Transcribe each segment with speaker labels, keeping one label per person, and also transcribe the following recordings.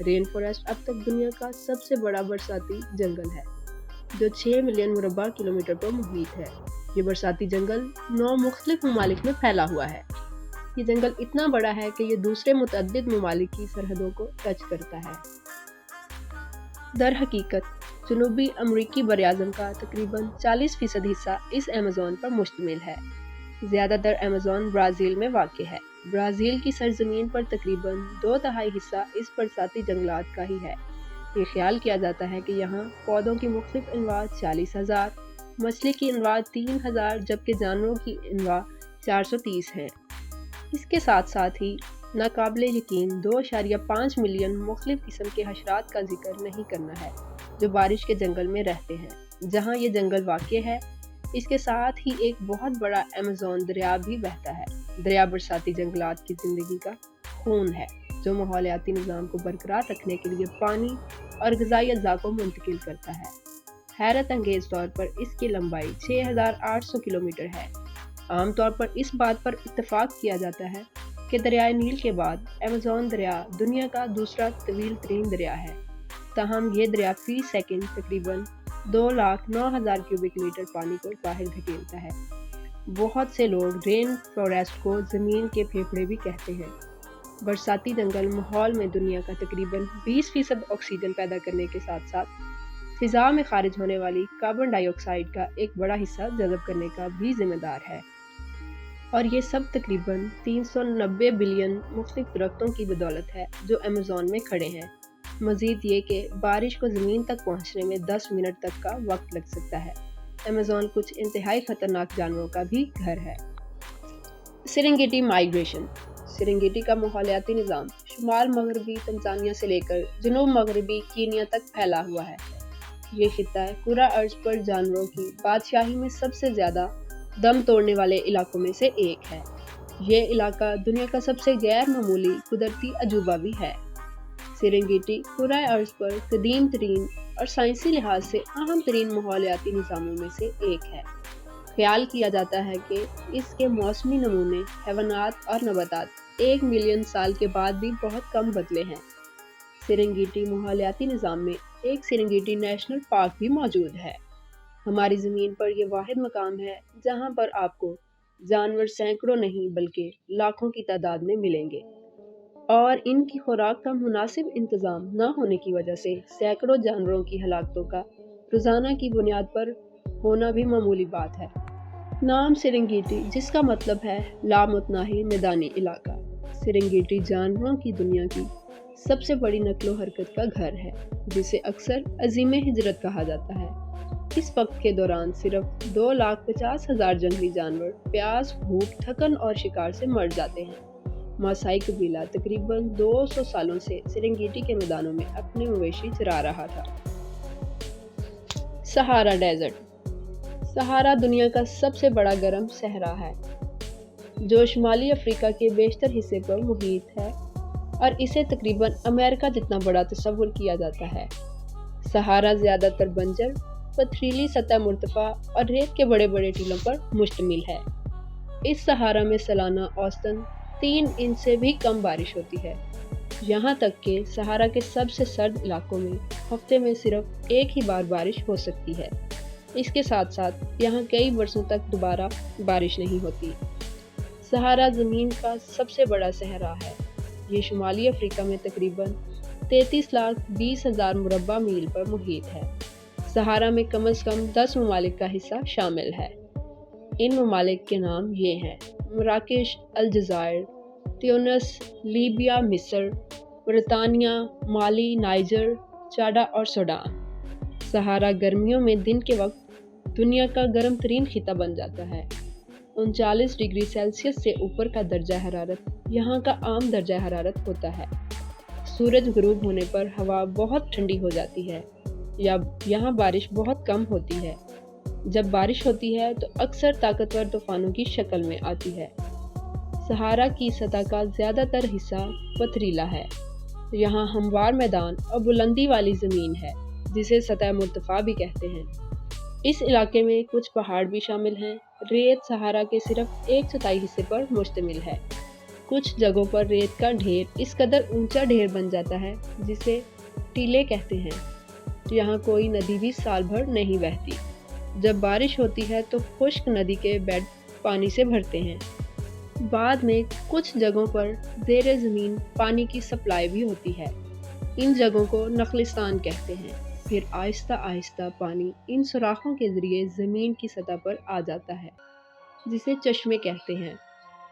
Speaker 1: Rain forest اب تک دنیا کا سب سے بڑا برساتی جنگل ہے جو 6 ملین مربع کلومیٹر پر محیط ہے۔ یہ برساتی جنگل 9 مختلف ممالک میں پھیلا ہوا ہے۔ یہ جنگل اتنا بڑا ہے کہ یہ دوسرے متعدد ممالک کی سرحدوں کو ٹچ کرتا ہے۔ در حقیقت جنوبی امریکی براعظم کا تقریباً 40% حصہ اس ایمیزون پر مشتمل ہے۔ زیادہ تر ایمیزون برازیل میں واقع ہے۔ برازیل کی سرزمین پر تقریباً 2/3 حصہ اس برساتی جنگلات کا ہی ہے۔ یہ خیال کیا جاتا ہے کہ یہاں پودوں کی مختلف انواع 40,000، مچھلی کی انواع 3,000 جبکہ جانوروں کی انواع 430 ہیں۔ اس کے ساتھ ساتھ ہی ناقابل یقین 2.5 ملین مختلف قسم کے حشرات کا ذکر نہیں کرنا ہے جو بارش کے جنگل میں رہتے ہیں۔ جہاں یہ جنگل واقع ہے اس کے ساتھ ہی ایک بہت بڑا ایمیزون دریا بھی بہتا ہے۔ دریا برساتی جنگلات کی زندگی کا خون ہے جو ماحولیاتی نظام کو برقرار رکھنے کے لیے پانی اور غذائی اجزاء کو منتقل کرتا ہے۔ حیرت انگیز طور پر اس کی لمبائی 6,800 کلومیٹر ہے۔ عام طور پر اس بات پر اتفاق کیا جاتا ہے کہ دریائے نیل کے بعد ایمیزون دریا دنیا کا دوسرا طویل ترین دریا ہے، تاہم یہ دریا فی سیکنڈ تقریباً 2,09,000 کیوبک میٹر پانی کو باہر دھکیلتا ہے۔ بہت سے لوگ رین فارسٹ کو زمین کے پھیپھڑے بھی کہتے ہیں۔ برساتی جنگل ماحول میں دنیا کا تقریباً 20% آکسیجن پیدا کرنے کے ساتھ ساتھ فضا میں خارج ہونے والی کاربن ڈائی آکسائیڈ کا ایک بڑا حصہ جذب کرنے کا بھی ذمہ دار ہے، اور یہ سب تقریباً 390 بلین مختلف درختوں کی بدولت ہے جو ایمیزون میں کھڑے ہیں۔ مزید یہ کہ بارش کو زمین تک پہنچنے میں 10 منٹ تک کا وقت لگ سکتا ہے۔ ایمیزون کچھ انتہائی خطرناک جانوروں کا بھی گھر ہے۔ سرنگیٹی مائیگریشن۔ سرنگیٹی کا ماحولیاتی نظام شمال مغربی تنزانیہ سے لے کر جنوب مغربی کینیا تک پھیلا ہوا ہے۔ یہ خطہ کرۂ ارض پر جانوروں کی بادشاہی میں سب سے زیادہ دم توڑنے والے علاقوں میں سے ایک ہے۔ یہ علاقہ دنیا کا سب سے غیر معمولی قدرتی عجوبہ بھی ہے۔ سرنگیٹی کرۂ ارض پر قدیم ترین اور سائنسی لحاظ سے اہم ترین ماحولیاتی نظاموں میں سے ایک ہے۔ خیال کیا جاتا ہے کہ اس کے موسمی نمونے، حیوانات اور نباتات 1 ملین سال کے بعد بھی بہت کم بدلے ہیں۔ سرنگیٹی ماحولیاتی نظام میں ایک سرنگیٹی نیشنل پارک بھی موجود ہے۔ ہماری زمین پر یہ واحد مقام ہے جہاں پر آپ کو جانور سینکڑوں نہیں بلکہ لاکھوں کی تعداد میں ملیں گے، اور ان کی خوراک کا مناسب انتظام نہ ہونے کی وجہ سے سینکڑوں جانوروں کی ہلاکتوں کا روزانہ کی بنیاد پر ہونا بھی معمولی بات ہے۔ نام سرنگیٹی، جس کا مطلب ہے لامتناہی میدانی علاقہ، سرنگیٹی جانوروں کی دنیا کی سب سے بڑی نقل و حرکت کا گھر ہے، جسے اکثر عظیم ہجرت کہا جاتا ہے۔ اس وقت کے دوران صرف 2,50,000 جنگلی جانور پیاس، بھوک، تھکن اور شکار سے مر جاتے ہیں۔ ماسائی قبیلہ تقریباً 200 سالوں سے سرنگیٹی کے میدانوں میں اپنے مویشی چرا رہا تھا۔ سہارا ڈیزرٹ۔ سہارا دنیا کا سب سے بڑا گرم صحرا ہے جو شمالی افریقہ کے بیشتر حصے پر محیط ہے، اور اسے تقریباً امریکہ جتنا بڑا تصور کیا جاتا ہے۔ سہارا زیادہ تر بنجر، پتھریلی سطح مرتفع اور ریت کے بڑے بڑے ٹیلوں پر مشتمل ہے۔ اس سہارا میں سالانہ اوسطاً 3 انچ سے بھی کم بارش ہوتی ہے، یہاں تک کہ سہارا کے سب سے سرد علاقوں میں ہفتے میں صرف ایک ہی بار بارش ہو سکتی ہے۔ اس کے ساتھ ساتھ یہاں کئی برسوں تک دوبارہ بارش نہیں ہوتی۔ سہارا زمین کا سب سے بڑا صحرا ہے۔ یہ شمالی افریقہ میں تقریباً 33,20,000 مربع میل پر محیط ہے۔ سہارا میں کم از کم 10 ممالک کا حصہ شامل ہے۔ ان ممالک کے نام یہ ہیں: مراکش، الجزائر، تیونس، لیبیا، مصر، برطانیہ، مالی، نائجر، چاڈ اور سوڈان۔ سہارا گرمیوں میں دن کے وقت دنیا کا گرم ترین خطہ بن جاتا ہے۔ 39 ڈگری سیلسیس سے اوپر کا درجہ حرارت یہاں کا عام درجہ حرارت ہوتا ہے۔ سورج غروب ہونے پر ہوا بہت ٹھنڈی ہو جاتی ہے، یا یہاں بارش بہت کم ہوتی ہے۔ جب بارش ہوتی ہے تو اکثر طاقتور طوفانوں کی شکل میں آتی ہے۔ سہارا کی سطح کا زیادہ تر حصہ پتھریلا ہے۔ یہاں ہموار میدان اور بلندی والی زمین ہے جسے سطح مرتفع بھی کہتے ہیں۔ اس علاقے میں کچھ پہاڑ بھی شامل ہیں۔ ریت سہارا کے صرف 1/4 حصے پر مشتمل ہے۔ کچھ جگہوں پر ریت کا ڈھیر اس قدر اونچا ڈھیر بن جاتا ہے جسے ٹیلے کہتے ہیں۔ یہاں کوئی ندی بھی سال بھر نہیں بہتی۔ جب بارش ہوتی ہے تو خشک ندی کے بیڈ پانی سے بھرتے ہیں۔ بعد میں کچھ جگہوں پر زیر زمین پانی کی سپلائی بھی ہوتی ہے۔ ان جگہوں کو نخلستان کہتے ہیں۔ پھر آہستہ آہستہ پانی ان سوراخوں کے ذریعے زمین کی سطح پر آ جاتا ہے جسے چشمے کہتے ہیں۔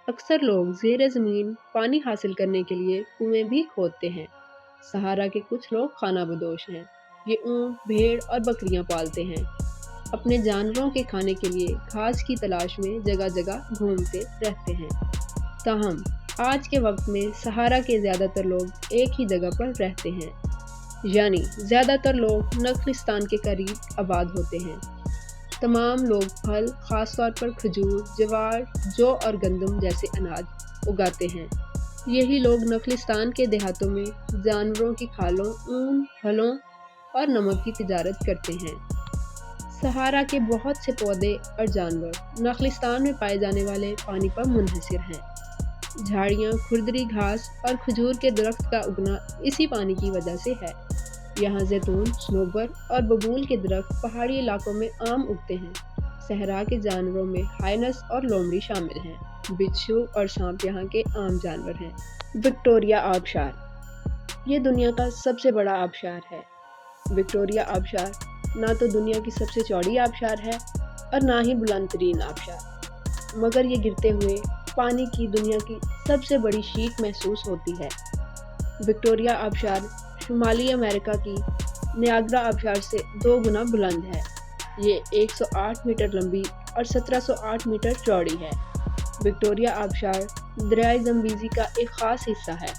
Speaker 1: اکثر لوگ زیر زمین پانی حاصل کرنے کے لیے کنویں بھی کھودتے ہیں۔ صحارا کے کچھ لوگ خانہ بدوش ہیں۔ یہ اونٹ، بھیڑ اور بکریاں پالتے ہیں۔ اپنے جانوروں کے کھانے کے لیے گھاس کی تلاش میں جگہ جگہ گھومتے رہتے ہیں۔ تاہم آج کے وقت میں صحارا کے زیادہ تر لوگ ایک ہی جگہ پر رہتے ہیں، یعنی زیادہ تر لوگ نخلستان کے قریب آباد ہوتے ہیں۔ تمام لوگ پھل، خاص طور پر کھجور، جوار، جو اور گندم جیسے اناج اگاتے ہیں۔ یہی لوگ نخلستان کے دیہاتوں میں جانوروں کی کھالوں، اون، پھلوں اور نمک کی تجارت کرتے ہیں۔ صحارا کے بہت سے پودے اور جانور نخلستان میں پائے جانے والے پانی پر منحصر ہیں۔ جھاڑیاں، کھردری گھاس اور کھجور کے درخت کا اگنا اسی پانی کی وجہ سے ہے۔ یہاں زیتون، صنوبر اور ببول کے درخت پہاڑی علاقوں میں عام اگتے ہیں۔ صحرا کے جانوروں میں ہائنس اور لومڑی شامل ہیں۔ بچھو اور سانپ یہاں کے عام جانور ہیں۔ وکٹوریہ آبشار یہ دنیا کا سب سے بڑا آبشار ہے۔ وکٹوریہ آبشار نہ تو دنیا کی سب سے چوڑی آبشار ہے اور نہ ہی بلند ترین آبشار، مگر یہ گرتے ہوئے پانی کی دنیا کی سب سے بڑی شیٹ محسوس ہوتی ہے۔ وکٹوریہ آبشار شمالی امریکہ کی نیاگرا آبشار سے 2 گنا بلند ہے۔ یہ 108 میٹر لمبی اور 1708 میٹر چوڑی ہے۔ وکٹوریہ آبشار دریائے زمبیزی کا ایک خاص حصہ ہے۔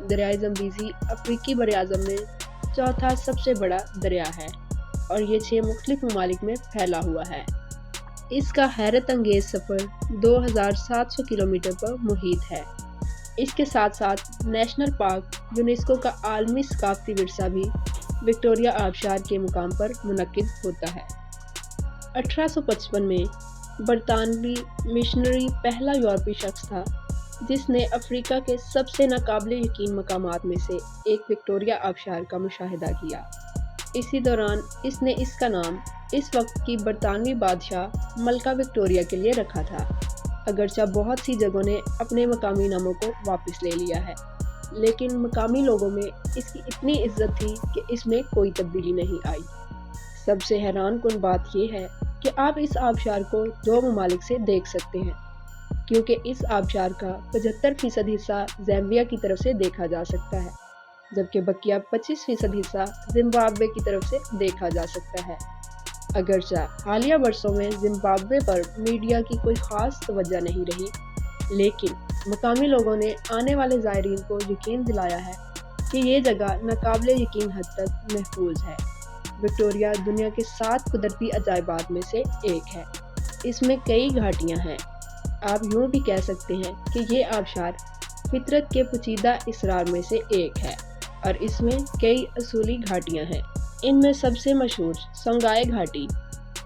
Speaker 1: دریائے زمبیزی افریقی براعظم میں چوتھا سب سے بڑا دریا ہے اور یہ 6 مختلف ممالک میں پھیلا ہوا ہے۔ اس کا حیرت انگیز سفر 2700 کلومیٹر پر محیط ہے۔ اس کے ساتھ ساتھ نیشنل پارک یونیسکو کا عالمی ثقافتی ورثہ بھی وکٹوریہ آبشار کے مقام پر منعقد ہوتا ہے۔ 1855 میں برطانوی مشنری پہلا یورپی شخص تھا جس نے افریقہ کے سب سے ناقابل یقین مقامات میں سے ایک وکٹوریہ آبشار کا مشاہدہ کیا۔ اسی دوران اس نے اس کا نام اس وقت کی برطانوی بادشاہ ملکہ وکٹوریہ کے لیے رکھا تھا، اگرچہ بہت سی جگہوں نے اپنے مقامی ناموں کو واپس لے لیا ہے، لیکن مقامی لوگوں میں اس کی اتنی عزت تھی کہ اس میں کوئی تبدیلی نہیں آئی۔ سب سے حیران کن بات یہ ہے کہ آپ اس آبشار کو 2 ممالک سے دیکھ سکتے ہیں، کیونکہ اس آبشار کا 75% حصہ زامبیا کی طرف سے دیکھا جا سکتا ہے، جبکہ بقیہ 25% حصہ زمبابوے کی طرف سے دیکھا جا سکتا ہے۔ اگرچہ حالیہ برسوں میں زمبابوے پر میڈیا کی کوئی خاص توجہ نہیں رہی، لیکن مقامی لوگوں نے آنے والے زائرین کو یقین دلایا ہے کہ یہ جگہ ناقابل یقین حد تک محفوظ ہے۔ وکٹوریہ دنیا کے 7 قدرتی عجائبات میں سے ایک ہے۔ اس میں کئی گھاٹیاں ہیں۔ آپ یوں بھی کہہ سکتے ہیں کہ یہ آبشار فطرت کے پیچیدہ اسرار میں سے ایک ہے اور اس میں کئی اصولی گھاٹیاں ہیں۔ ان میں سب سے مشہور سونگائے گھاٹی،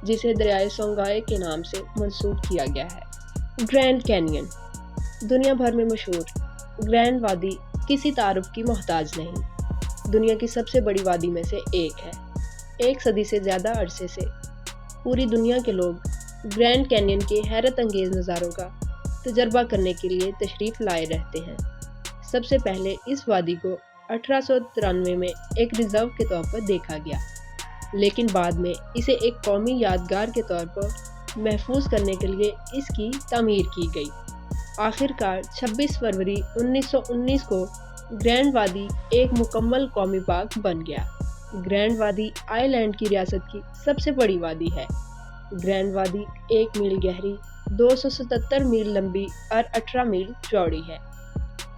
Speaker 1: جسے دریائے سونگائے کے نام سے منسوب کیا گیا ہے۔ گرینڈ کینین دنیا بھر میں مشہور گرینڈ وادی کسی تعارف کی محتاج نہیں۔ دنیا کی سب سے بڑی وادی میں سے ایک ہے۔ 1 صدی سے زیادہ عرصے سے پوری دنیا کے لوگ گرینڈ کینین کے حیرت انگیز نظاروں کا تجربہ کرنے کے لیے تشریف لائے رہتے ہیں۔ سب سے پہلے اس وادی کو 1893 میں ایک ریزرو کے طور پر دیکھا گیا، لیکن بعد میں اسے ایک قومی یادگار کے طور پر محفوظ کرنے کے لیے اس کی تعمیر کی گئی۔ آخر کار 26 فروری 1919 کو گرینڈ وادی ایک مکمل قومی پارک بن گیا۔ گرینڈ وادی آئی لینڈ کی ریاست کی سب سے بڑی وادی ہے۔ گرینڈ وادی 1 میل گہری، 277 میل لمبی اور 18 میل چوڑی ہے۔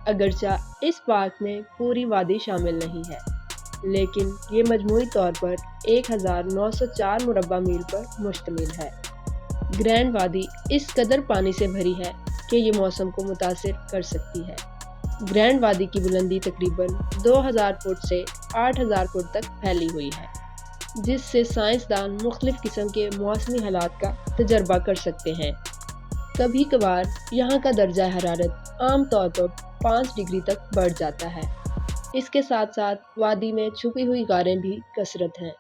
Speaker 1: اگرچہ اس پارک میں پوری وادی شامل نہیں ہے، لیکن یہ مجموعی طور پر 1904 مربع میل پر مشتمل ہے۔ گرینڈ وادی اس قدر پانی سے بھری ہے کہ یہ موسم کو متاثر کر سکتی ہے۔ گرینڈ وادی کی بلندی تقریباً 2000 فٹ سے 8000 فٹ تک پھیلی ہوئی ہے، جس سے سائنسدان مختلف قسم کے موسمی حالات کا تجربہ کر سکتے ہیں۔ کبھی کبھار یہاں کا درجہ حرارت عام طور پر 5 ڈگری تک بڑھ جاتا ہے۔ اس کے ساتھ ساتھ وادی میں چھپی ہوئی غاریں بھی کثرت ہیں۔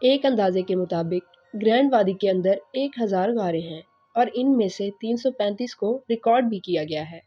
Speaker 1: ایک اندازے کے مطابق گرینڈ وادی کے اندر 1000 غاریں ہیں اور ان میں سے 335 کو ریکارڈ بھی کیا گیا ہے۔